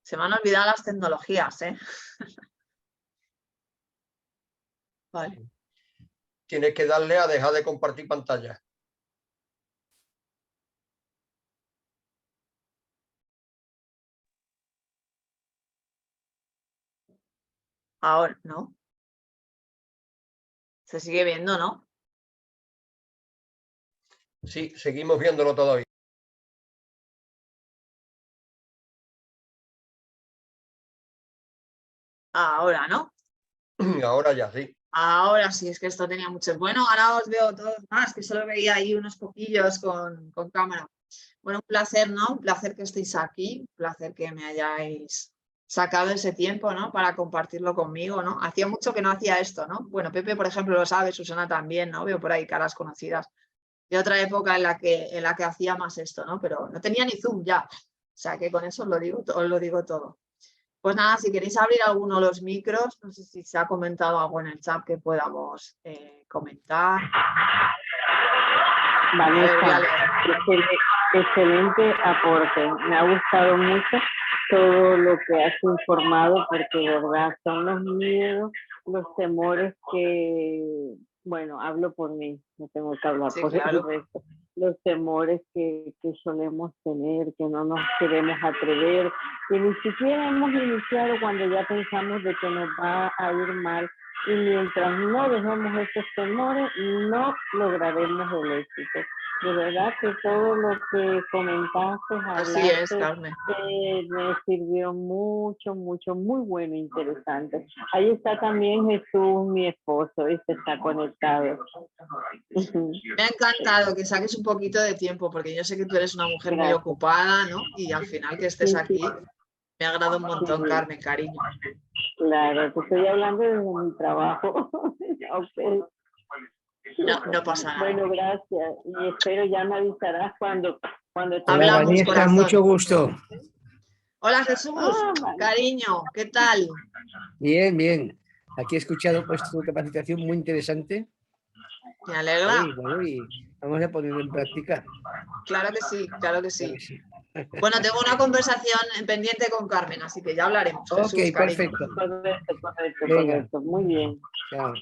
Se me han olvidado las tecnologías, ¿eh? Vale. tienes que darle a dejar de compartir pantalla. Ahora, ¿no? Se sigue viendo, ¿no? Sí, seguimos viéndolo todavía. Ahora, ¿no? Ahora ya, sí. Ahora sí, es que esto tenía mucho. Bueno, ahora os veo todos más, que solo veía ahí unos poquillos con cámara. Bueno, un placer, ¿no? Un placer que estéis aquí, un placer que me hayáis sacado ese tiempo, ¿no? Para compartirlo conmigo, ¿no? Hacía mucho que no hacía esto, ¿no? Bueno, Pepe, por ejemplo, lo sabe, Susana también, ¿no? Veo por ahí caras conocidas de otra época en la que hacía más esto, ¿no? Pero no tenía ni Zoom ya. O sea que con eso os lo digo todo. Pues nada, si queréis abrir alguno de los micros, no sé si se ha comentado algo en el chat que podamos comentar. Vanessa, excelente aporte. Me ha gustado mucho todo lo que has informado porque, de verdad, son los miedos, los temores que, bueno, hablo por mí, no tengo que hablar por el resto. Los temores que solemos tener, que no nos queremos atrever, que ni siquiera hemos iniciado cuando ya pensamos de que nos va a ir mal. Y mientras no dejemos estos temores, no lograremos el éxito. De verdad que todo lo que comentaste, hablaste, me sirvió mucho, mucho, muy bueno, interesante. Ahí está también Jesús, mi esposo, está conectado. Me ha encantado que saques un poquito de tiempo, porque yo sé que tú eres una mujer muy ocupada, ¿no? Y al final que estés aquí, me agrada un montón, Carmen, cariño. Claro, te estoy hablando de mi trabajo. Okay. No pasa nada. Bueno, gracias. Y espero ya me avisarás cuando hablamos, Vanessa, corazón. mucho gusto. Hola, Jesús. Cariño, ¿qué tal? Bien, bien. Aquí he escuchado pues tu capacitación muy interesante. Me alegra. Y vamos a ponerlo en práctica. Claro que sí, claro que sí. Bueno, tengo una conversación pendiente con Carmen, así que ya hablaremos. Jesús, Ok, perfecto. Correcto. Muy bien. Chao.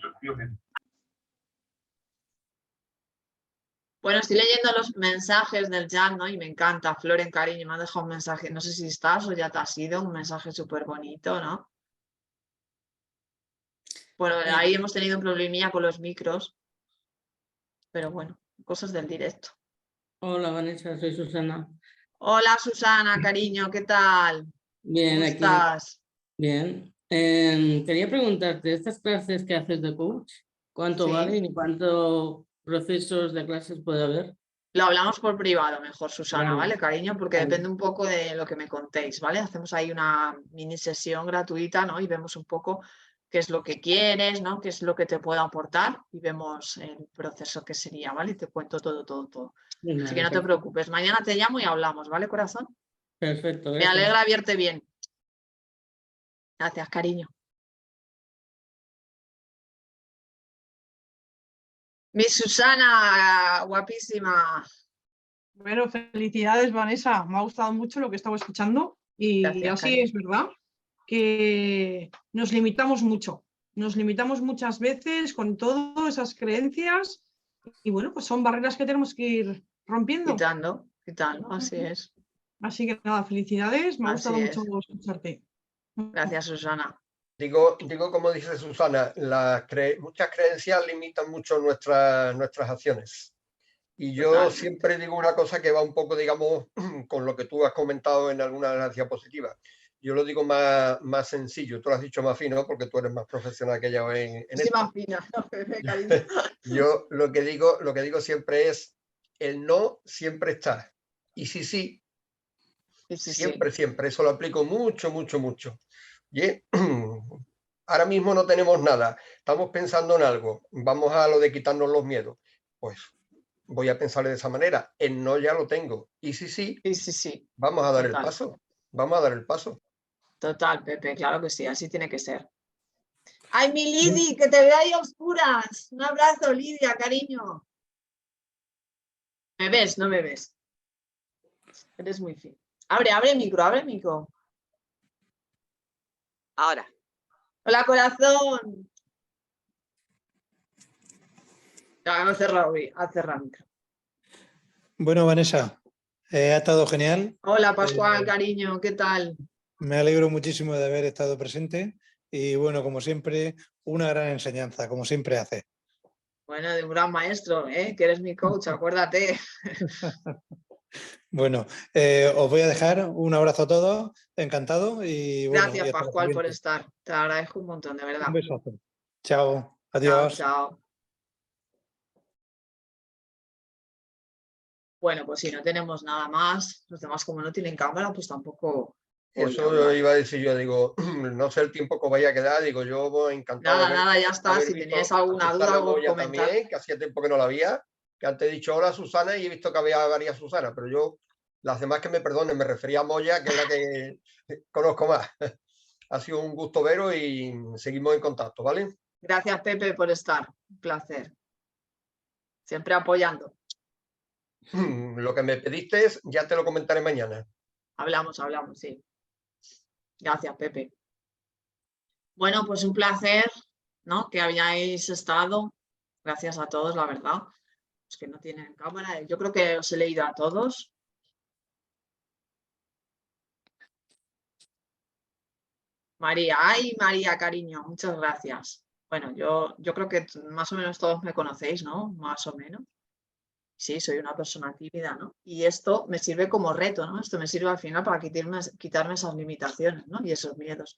Bueno, estoy leyendo los mensajes del chat, ¿no? Y me encanta. Floren, cariño, me ha dejado un mensaje. No sé si estás o ya te has ido. Un mensaje súper bonito, ¿no? Bueno, ahí hemos tenido un problemilla con los micros. Pero bueno, cosas del directo. Hola, Vanessa, soy Susana. Hola, Susana, cariño, ¿qué tal? Bien, ¿Cómo aquí. estás? Bien. Quería preguntarte, estas clases que haces de coach, ¿cuánto valen y cuántos procesos de clases puede haber? Lo hablamos por privado mejor, Susana, Vale. ¿vale, cariño? Porque depende un poco de lo que me contéis, ¿vale? Hacemos ahí una mini sesión gratuita, ¿no? Y vemos un poco qué es lo que quieres, ¿no? Qué es lo que te puedo aportar y vemos el proceso que sería, ¿vale? Y te cuento todo. Vale, Así que no te preocupes. Mañana te llamo y hablamos, ¿vale, corazón? Perfecto, Me gracias. alegra verte bien. Gracias, cariño. Mi Susana, guapísima. Bueno, felicidades, Vanessa. Me ha gustado mucho lo que estaba escuchando y Gracias, así cariño. es, ¿verdad? Que nos limitamos mucho. Nos limitamos muchas veces con todas esas creencias y bueno, pues son barreras que tenemos que ir rompiendo. Quitando, así es. Así que nada, felicidades. Me ha gustado Así es. mucho escucharte. Gracias, Susana. Digo como dice Susana, muchas creencias limitan mucho nuestras acciones. Y yo Totalmente. siempre digo una cosa que va un poco, digamos, con lo que tú has comentado en alguna de las diapositivas. Yo lo digo más sencillo, tú lo has dicho más fino porque tú eres más profesional que yo en esto. Más fina, cariño. Yo lo que digo siempre es, el no siempre está. Y sí, siempre. Eso lo aplico mucho. ¿Y? Ahora mismo no tenemos nada, estamos pensando en algo, vamos a lo de quitarnos los miedos. Pues voy a pensar de esa manera, el no ya lo tengo. Y sí, vamos a dar el paso. Total, Pepe, claro que sí, así tiene que ser. ¡Ay, mi Lidi, que te veo ahí a oscuras! Un abrazo, Lidia, cariño. ¿Me ves? ¿No me ves? Eres muy fin. Abre micro. Ahora. Hola, corazón. Ya, ha cerrado micro. Bueno, Vanessa, ha estado genial. Hola, Pascual, cariño, ¿qué tal? Me alegro muchísimo de haber estado presente y bueno, como siempre, una gran enseñanza, como siempre hace. Bueno, de un gran maestro, que eres mi coach, acuérdate. Bueno, os voy a dejar un abrazo a todos, encantado y bueno. Gracias, y hasta la Pascual, por siguiente. estar. Te agradezco un montón, de verdad. Un besazo. Chao, Chao, adiós. chao. Bueno, pues si no tenemos nada más, los demás como no tienen cámara, pues tampoco voy a Eso hablar. iba a decir yo, digo, no sé el tiempo que os vaya a quedar, digo, yo encantado de Nada, ya está. haber Si visto teníais a alguna duda, Susana algo que Moya comentar. también, que hacía tiempo que no la había, que antes he dicho hola Susana y he visto que había varias Susanas, pero yo, las demás que me perdonen, me refería a Moya, que es la que conozco más. Ha sido un gusto veros y seguimos en contacto, ¿vale? Gracias, Pepe, por estar. Un placer. Siempre apoyando. Lo que me pediste ya te lo comentaré mañana. Hablamos, sí. Gracias, Pepe. Bueno, pues un placer, ¿no? Que habíais estado. Gracias a todos, la verdad. Los que no tienen cámara. Yo creo que os he leído a todos. María, ay, María, cariño, muchas gracias. Bueno, yo creo que más o menos todos me conocéis, ¿no? Más o menos. Sí, soy una persona tímida, ¿no? Y esto me sirve como reto, ¿no? Esto me sirve al final para quitarme esas limitaciones, ¿no? Y esos miedos.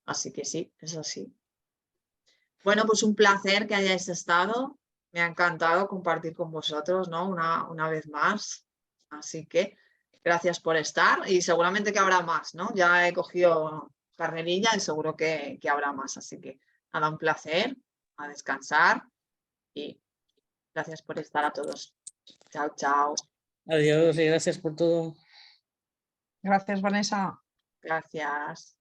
Así que sí, es así. Bueno, pues un placer que hayáis estado. Me ha encantado compartir con vosotros, ¿no? Una vez más. Así que gracias por estar y seguramente que habrá más, ¿no? Ya he cogido carrerilla y seguro que habrá más. Así que nada, un placer, a descansar y gracias por estar a todos. Chao, chao. Adiós y gracias por todo. Gracias, Vanessa. Gracias.